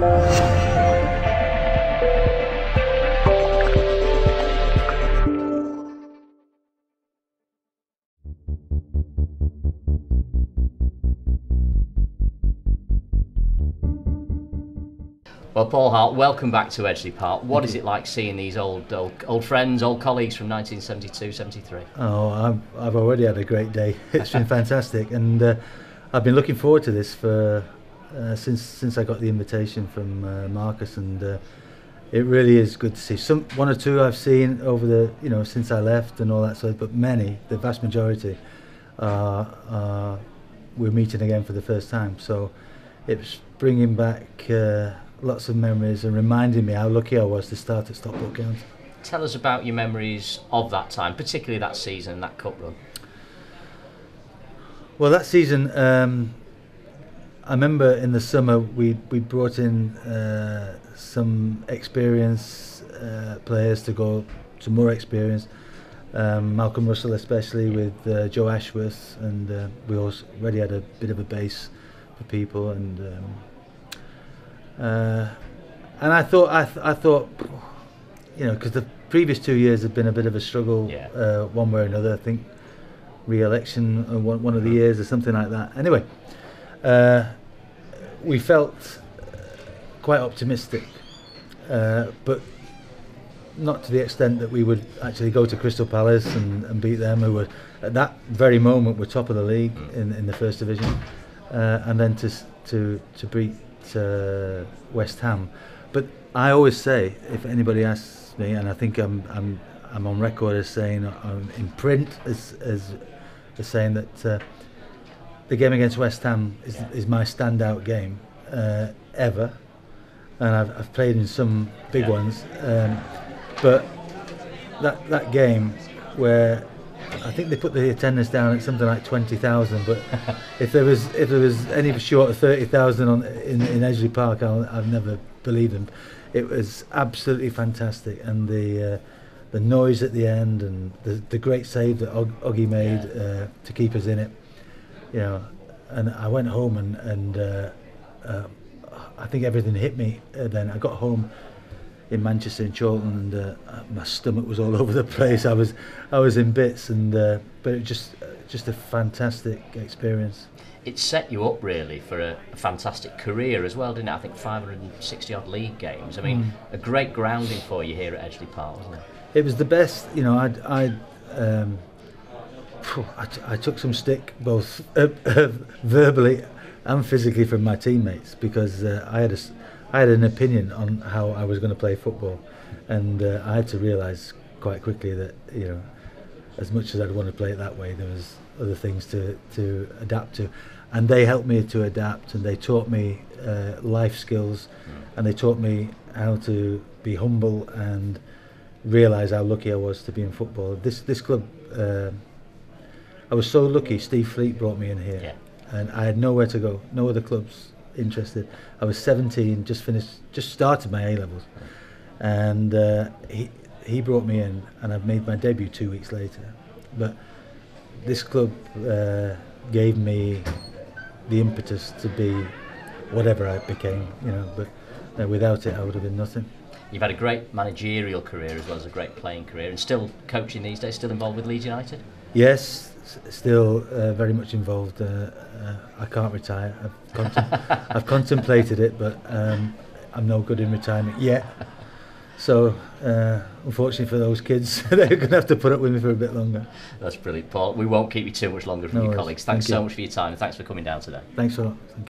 Well, Paul Hart, welcome back to Edgeley Park. What is it like seeing these old friends, old colleagues from 1972-73? Oh, I've already had a great day. It's been fantastic, and I've been looking forward to this for since I got the invitation from Marcus, and it really is good to see. One or two I've seen over the since I left and all that sort, but many, the vast majority, we're meeting again for the first time. So it's bringing back lots of memories and reminding me how lucky I was to start at Stockport County. Tell us about your memories of that time, particularly that season and that cup run. Well, that season, I remember in the summer we brought in some experienced players to go to more experience. Malcolm Russell especially, with Joe Ashworth, and we already had a bit of a base for people, and I thought, because the previous 2 years had been a bit of a struggle, one way or another. I think re-election one of the years or something like that. Anyway, we felt quite optimistic, but not to the extent that we would actually go to Crystal Palace and beat them, who were at that very moment were top of the league in the first division, and then to beat West Ham. But I always say, if anybody asks me, and I think I'm on record as saying, in print as saying that the game against West Ham is my standout game ever, and I've played in some big ones, but that game where I think they put the attendance down at something like 20,000, but if there was any short of 30,000 in Edgeley Park, I've never believed them. It was absolutely fantastic, and the noise at the end, and the great save that Oggy made to keep us in it, And I went home and I think everything hit me. Then I got home in Manchester, in Chorlton, and my stomach was all over the place. I was in bits, and but it just a fantastic experience. It set you up really for a fantastic career as well, didn't it? I think 560 odd league games. I mean, a great grounding for you here at Edgeley Park, wasn't it? It was the best. I took some stick, both verbally and physically, from my teammates, because I had an opinion on how I was going to play football, and I had to realise quite quickly that as much as I'd want to play it that way, there was other things to adapt to, and they helped me to adapt, and they taught me life skills, and they taught me how to be humble and realise how lucky I was to be in football. This club, I was so lucky. Steve Fleet brought me in here, and I had nowhere to go, no other clubs interested. I was 17, just started my A-levels, and he brought me in, and I've made my debut 2 weeks later. But this club gave me the impetus to be whatever I became, but without it I would have been nothing. You've had a great managerial career as well as a great playing career, and still coaching these days, still involved with Leeds United? Yes, still very much involved. I can't retire. I've contemplated it, but I'm no good in retirement yet. So, unfortunately for those kids, they're going to have to put up with me for a bit longer. That's brilliant, Paul. We won't keep you too much longer from your colleagues. Thanks so much for your time, and thanks for coming down today. Thanks a lot.